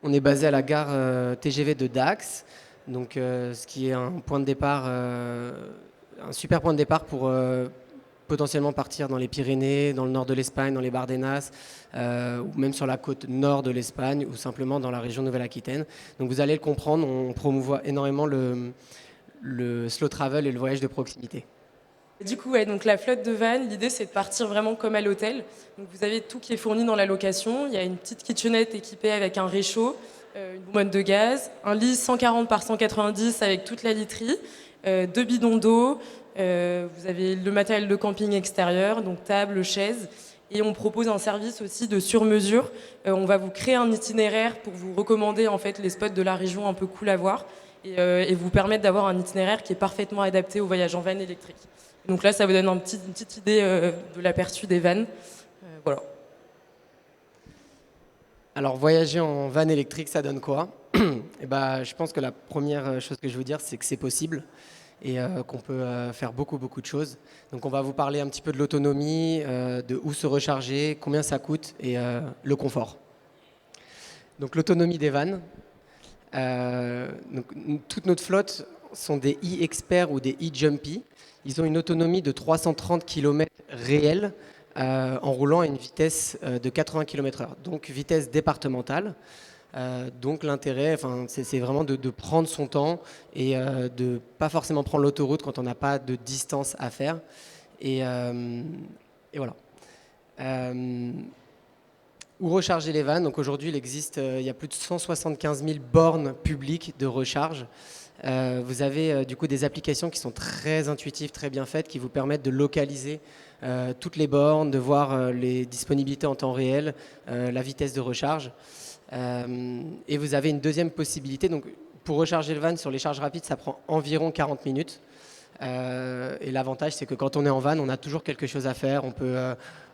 On est basé à la gare TGV de Dax, donc ce qui est un point de départ, un super point de départ pour potentiellement partir dans les Pyrénées, dans le nord de l'Espagne, dans les Bardenas, ou même sur la côte nord de l'Espagne, ou simplement dans la région Nouvelle-Aquitaine. Donc vous allez le comprendre, on promouvoit énormément le slow travel et le voyage de proximité. Du coup, ouais, donc la flotte de vannes, l'idée c'est de partir vraiment comme à l'hôtel. Donc vous avez tout qui est fourni dans la location. Il y a une petite kitchenette équipée avec un réchaud, une bonbonne de gaz, un lit 140 par 190 avec toute la literie, deux bidons d'eau. Vous avez le matériel de camping extérieur, donc table, chaise. Et on propose un service aussi de sur-mesure. On va vous créer un itinéraire pour vous recommander en fait les spots de la région un peu cool à voir et vous permettre d'avoir un itinéraire qui est parfaitement adapté au voyage en van électrique. Donc là, ça vous donne une petite idée de l'aperçu des vannes. Voilà. Alors voyager en van électrique, ça donne quoi? Eh ben, je pense que la première chose que je veux dire, c'est que c'est possible et qu'on peut faire beaucoup, beaucoup de choses. Donc on va vous parler un petit peu de l'autonomie, de où se recharger, combien ça coûte et le confort. Donc l'autonomie des vannes. Donc, toute notre flotte sont des e-experts ou des e-jumpy. Ils ont une autonomie de 330 km réels en roulant à une vitesse de 80 km/h, donc vitesse départementale. Donc l'intérêt, enfin, c'est vraiment de prendre son temps et de pas forcément prendre l'autoroute quand on n'a pas de distance à faire. Et, et voilà. Euh, où recharger les vannes? Donc aujourd'hui, il y a plus de 175 000 bornes publiques de recharge. Vous avez du coup des applications qui sont très intuitives, très bien faites, qui vous permettent de localiser toutes les bornes, de voir les disponibilités en temps réel, la vitesse de recharge. Et vous avez une deuxième possibilité. Donc, pour recharger le van sur les charges rapides, ça prend environ 40 minutes. Et l'avantage, c'est que quand on est en van, on a toujours quelque chose à faire. On peut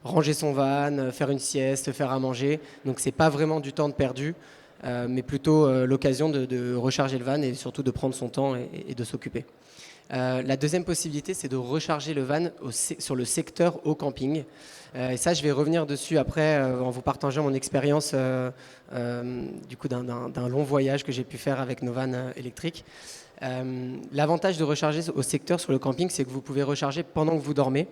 ranger son van, faire une sieste, faire à manger. Donc, c'est pas vraiment du temps de perdu, mais plutôt l'occasion de recharger le van et surtout de prendre son temps et de s'occuper. La deuxième possibilité, c'est de recharger le van sur le secteur au camping. Et ça, je vais revenir dessus après en vous partageant mon expérience du coup d'un long voyage que j'ai pu faire avec nos vannes électriques. L'avantage de recharger au secteur sur le camping, c'est que vous pouvez recharger pendant que vous dormez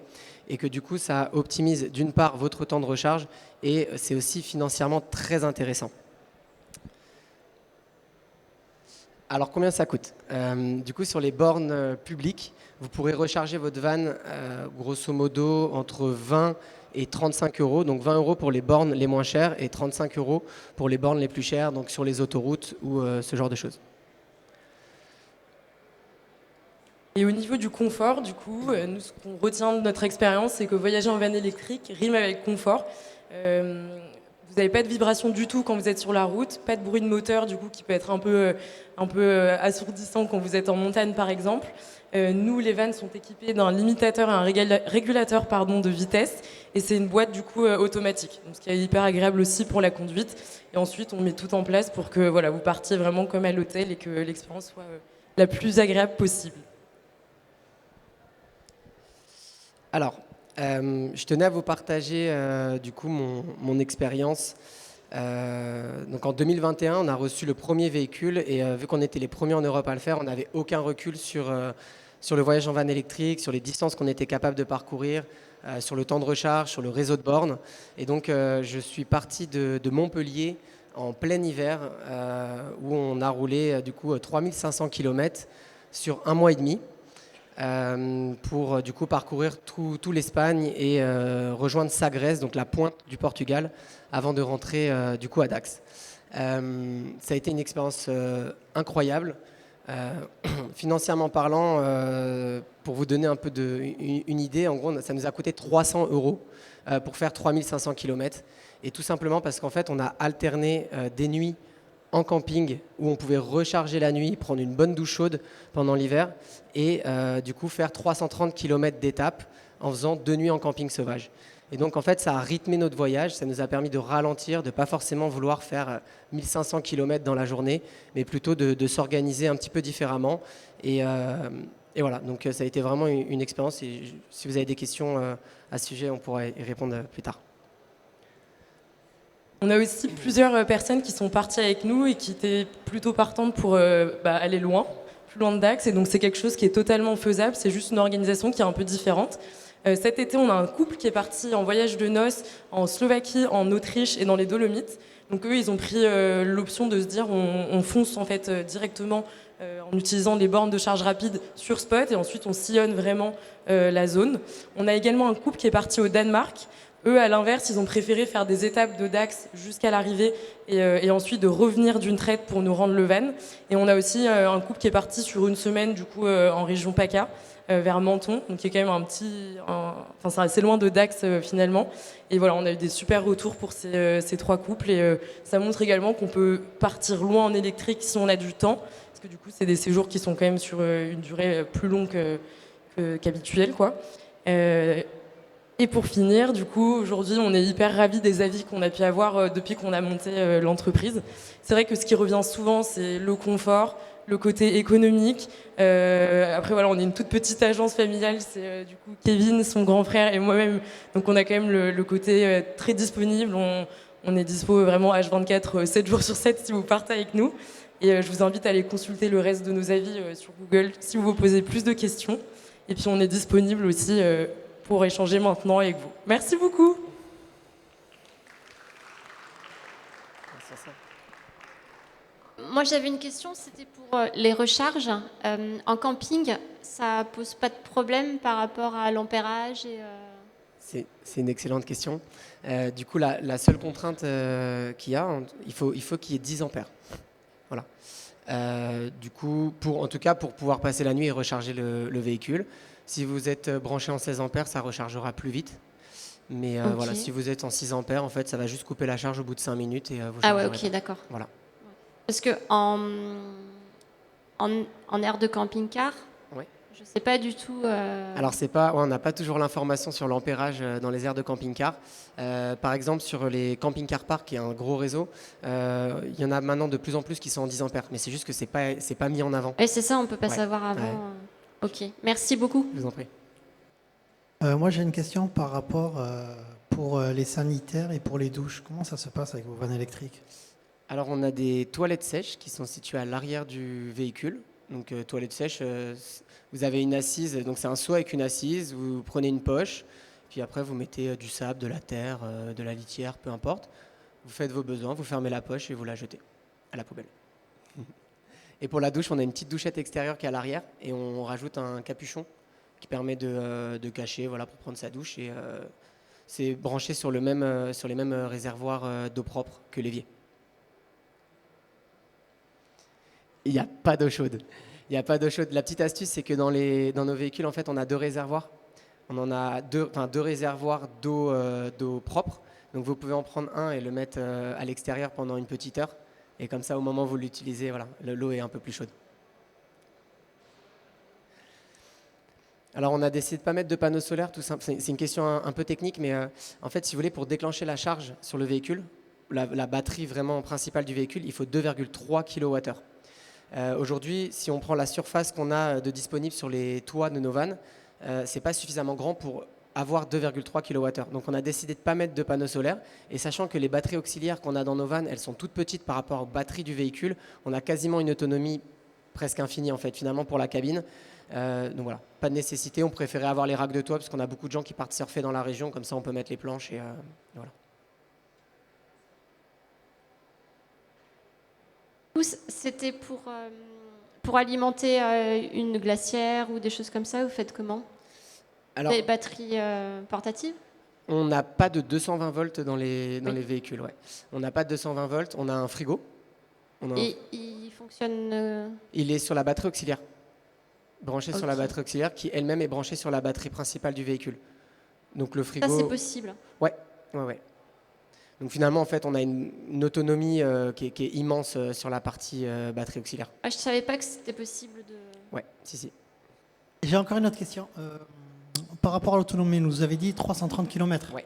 et que du coup, ça optimise d'une part votre temps de recharge et c'est aussi financièrement très intéressant. Alors combien ça coûte? Du coup, sur les bornes publiques, vous pourrez recharger votre van grosso modo entre 20 et 35 euros. Donc 20 euros pour les bornes les moins chères et 35 euros pour les bornes les plus chères, donc sur les autoroutes ou ce genre de choses. Et au niveau du confort, du coup, nous, ce qu'on retient de notre expérience, c'est que voyager en van électrique rime avec confort. Vous n'avez pas de vibration du tout quand vous êtes sur la route, pas de bruit de moteur, du coup, qui peut être un peu assourdissant quand vous êtes en montagne, par exemple. Nous, les vannes sont équipées d'un limitateur et un régulateur pardon, de vitesse, et c'est une boîte du coup automatique, donc ce qui est hyper agréable aussi pour la conduite. Et ensuite, on met tout en place pour que voilà, vous partiez vraiment comme à l'hôtel et que l'expérience soit la plus agréable possible. Alors, je tenais à vous partager du coup mon expérience. Donc en 2021, on a reçu le premier véhicule et vu qu'on était les premiers en Europe à le faire, on n'avait aucun recul sur le voyage en van électrique, sur les distances qu'on était capable de parcourir, sur le temps de recharge, sur le réseau de bornes. Et donc je suis parti de Montpellier en plein hiver où on a roulé du coup 3500 km sur un mois et demi pour du coup parcourir tout l'Espagne et rejoindre Sagres, donc la pointe du Portugal, avant de rentrer du coup à Dax. Ça a été une expérience incroyable. Euh, Financièrement parlant, pour vous donner un peu une idée, en gros, ça nous a coûté 300 euros pour faire 3500 km. Et tout simplement parce qu'en fait, on a alterné des nuits en camping où on pouvait recharger la nuit, prendre une bonne douche chaude pendant l'hiver et du coup faire 330 km d'étape en faisant 2 nuits en camping sauvage. Et donc en fait ça a rythmé notre voyage, ça nous a permis de ralentir, de ne pas forcément vouloir faire 1500 km dans la journée, mais plutôt de s'organiser un petit peu différemment. Et voilà, donc ça a été vraiment une expérience et si vous avez des questions à ce sujet, on pourra y répondre plus tard. On a aussi plusieurs personnes qui sont parties avec nous et qui étaient plutôt partantes pour aller loin, plus loin de Dax. Et donc c'est quelque chose qui est totalement faisable, c'est juste une organisation qui est un peu différente. Cet été, on a un couple qui est parti en voyage de noces en Slovaquie, en Autriche et dans les Dolomites. Donc eux, ils ont pris l'option de se dire on fonce en fait directement en utilisant des bornes de charge rapide sur spot et ensuite on sillonne vraiment la zone. On a également un couple qui est parti au Danemark. Eux, à l'inverse, ils ont préféré faire des étapes de Dax jusqu'à l'arrivée et ensuite de revenir d'une traite pour nous rendre le van. Et on a aussi un couple qui est parti sur une semaine du coup en région PACA vers Menton, donc qui est quand même enfin c'est assez loin de Dax finalement. Et voilà, on a eu des super retours pour ces trois couples et ça montre également qu'on peut partir loin en électrique si on a du temps, parce que du coup c'est des séjours qui sont quand même sur une durée plus longue qu'habituelle quoi. Et pour finir, du coup, aujourd'hui, on est hyper ravis des avis qu'on a pu avoir depuis qu'on a monté l'entreprise. C'est vrai que ce qui revient souvent, c'est le confort, le côté économique. Après, voilà, on est une toute petite agence familiale. C'est du coup Kevin, son grand frère et moi-même. Donc, on a quand même le côté très disponible. On est dispo vraiment H24, 7 jours sur 7 si vous partez avec nous. Et je vous invite à aller consulter le reste de nos avis sur Google si vous vous posez plus de questions. Et puis, on est disponible aussi pour échanger maintenant avec vous. Merci beaucoup. Moi, j'avais une question, c'était pour les recharges. En camping, ça pose pas de problème par rapport à l'ampérage C'est une excellente question. Du coup, la seule contrainte qu'il y a, il faut qu'il y ait 10 ampères. Voilà. Du coup, en tout cas, pour pouvoir passer la nuit et recharger le véhicule. Si vous êtes branché en 16 ampères, ça rechargera plus vite. Mais Ok. voilà, si vous êtes en 6 ampères, en fait, ça va juste couper la charge au bout de 5 minutes et vous Ah ouais, chargerez ok, pas. d'accord. Voilà. Parce que en aire de camping-car, Ouais. je sais pas du tout. Alors, on n'a pas toujours l'information sur l'ampérage dans les aires de camping-car. Par exemple, sur les camping-car parks, qui est un gros réseau, il y en a maintenant de plus en plus qui sont en 10 ampères. Mais c'est juste que c'est pas mis en avant. Ouais, c'est ça, on peut pas Ouais. savoir avant. Ouais. Ok, merci beaucoup. Je vous en prie. Moi, j'ai une question par rapport pour les sanitaires et pour les douches. Comment ça se passe avec vos vannes électriques? Alors, on a des toilettes sèches qui sont situées à l'arrière du véhicule. Donc, toilettes sèches, vous avez une assise, donc c'est un seau avec une assise, vous prenez une poche, puis après vous mettez du sable, de la terre, de la litière, peu importe. Vous faites vos besoins, vous fermez la poche et vous la jetez à la poubelle. Et pour la douche, on a une petite douchette extérieure qui est à l'arrière et on rajoute un capuchon qui permet de cacher, voilà, pour prendre sa douche. Et c'est branché sur les mêmes réservoirs d'eau propre que l'évier. Il n'y a pas d'eau chaude. Il n'y a pas d'eau chaude. La petite astuce, c'est que dans nos véhicules, en fait, on a deux réservoirs. On en a deux réservoirs d'eau propre. Donc vous pouvez en prendre un et le mettre à l'extérieur pendant une petite heure. Et comme ça, au moment où vous l'utilisez, voilà, l'eau est un peu plus chaude. Alors on a décidé de ne pas mettre de panneaux solaires, tout simple. C'est une question un peu technique, mais en fait, si vous voulez, pour déclencher la charge sur le véhicule, la batterie vraiment principale du véhicule, il faut 2,3 kWh. Aujourd'hui, si on prend la surface qu'on a de disponible sur les toits de nos vannes, c'est pas suffisamment grand pour avoir 2,3 kWh. Donc on a décidé de ne pas mettre de panneaux solaires. Et sachant que les batteries auxiliaires qu'on a dans nos vannes, elles sont toutes petites par rapport aux batteries du véhicule, on a quasiment une autonomie presque infinie en fait, finalement, pour la cabine. Donc voilà, pas de nécessité. On préférait avoir les racks de toit parce qu'on a beaucoup de gens qui partent surfer dans la région. Comme ça, on peut mettre les planches et voilà. C'était pour alimenter une glacière ou des choses comme ça, vous faites comment? Alors, Des batteries portatives? on n'a pas de 220 volts dans les Oui. véhicules. Ouais. On n'a pas de 220 volts. On a un frigo. Et il fonctionne Il est sur la batterie auxiliaire. Branché sur la Ok. batterie auxiliaire qui elle-même est branchée sur la batterie principale du véhicule. Donc le frigo. Ça, c'est possible. Ouais. Donc finalement, en fait, on a une autonomie qui est immense sur la partie batterie auxiliaire. Ah, je savais pas que c'était possible de. Ouais, si. J'ai encore une autre question. Par rapport à l'autonomie, nous avez dit 330 km. Ouais.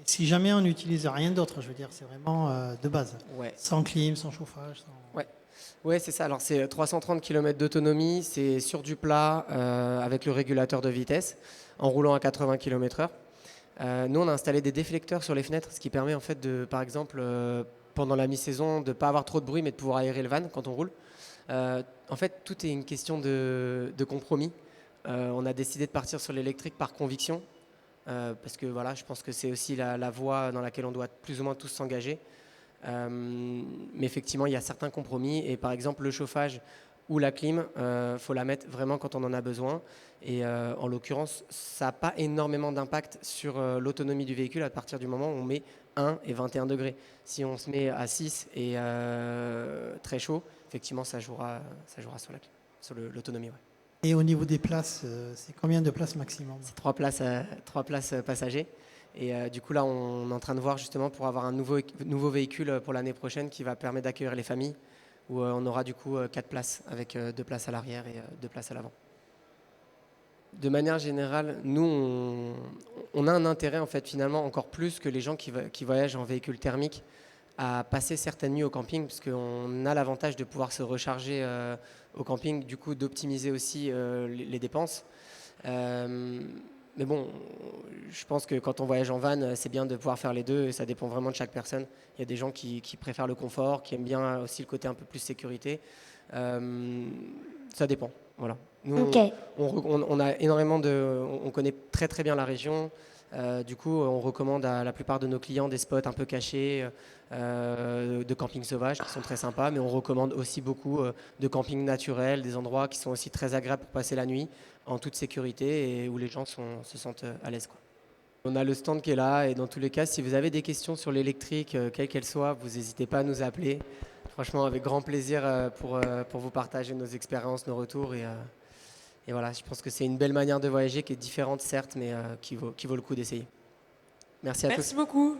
Si jamais on n'utilise rien d'autre, je veux dire, c'est vraiment de base. Ouais. Sans clim, sans chauffage. Ouais, c'est ça. Alors c'est 330 km d'autonomie, c'est sur du plat avec le régulateur de vitesse, en roulant à 80 km/h. Nous, on a installé des déflecteurs sur les fenêtres, ce qui permet en fait par exemple, pendant la mi-saison, de ne pas avoir trop de bruit, mais de pouvoir aérer le van quand on roule. En fait, tout est une question de compromis. On a décidé de partir sur l'électrique par conviction, parce que voilà, je pense que c'est aussi la voie dans laquelle on doit plus ou moins tous s'engager. Mais effectivement, il y a certains compromis. Et par exemple, le chauffage ou la clim, faut la mettre vraiment quand on en a besoin. Et en l'occurrence, ça n'a pas énormément d'impact sur l'autonomie du véhicule à partir du moment où on met 1 et 21 degrés. Si on se met à 6 et très chaud, effectivement, ça jouera sur l'autonomie. Ouais. Et au niveau des places, c'est combien de places maximum? C'est 3 places passagers. Et du coup, là, on est en train de voir justement pour avoir un nouveau véhicule pour l'année prochaine qui va permettre d'accueillir les familles, où on aura du coup 4 places avec 2 places à l'arrière et 2 places à l'avant. De manière générale, nous, on a un intérêt en fait finalement encore plus que les gens qui voyagent en véhicule thermique à passer certaines nuits au camping, parce qu'on a l'avantage de pouvoir se recharger au camping, du coup d'optimiser aussi les dépenses. Mais bon, je pense que quand on voyage en van, c'est bien de pouvoir faire les deux, et ça dépend vraiment de chaque personne. Il y a des gens qui préfèrent le confort, qui aiment bien aussi le côté un peu plus sécurité. Ça dépend, voilà. Nous, Ok. on a énormément on connaît très très bien la région. Du coup, on recommande à la plupart de nos clients des spots un peu cachés de camping sauvage qui sont très sympas, mais on recommande aussi beaucoup de camping naturel, des endroits qui sont aussi très agréables pour passer la nuit en toute sécurité et où les gens se sentent à l'aise, quoi. On a le stand qui est là, et dans tous les cas, si vous avez des questions sur l'électrique, quelle qu'elle soit, vous n'hésitez pas à nous appeler. Franchement, avec grand plaisir pour vous partager nos expériences, nos retours. Et voilà, je pense que c'est une belle manière de voyager qui est différente, certes, mais qui vaut le coup d'essayer. Merci à tous. Merci beaucoup.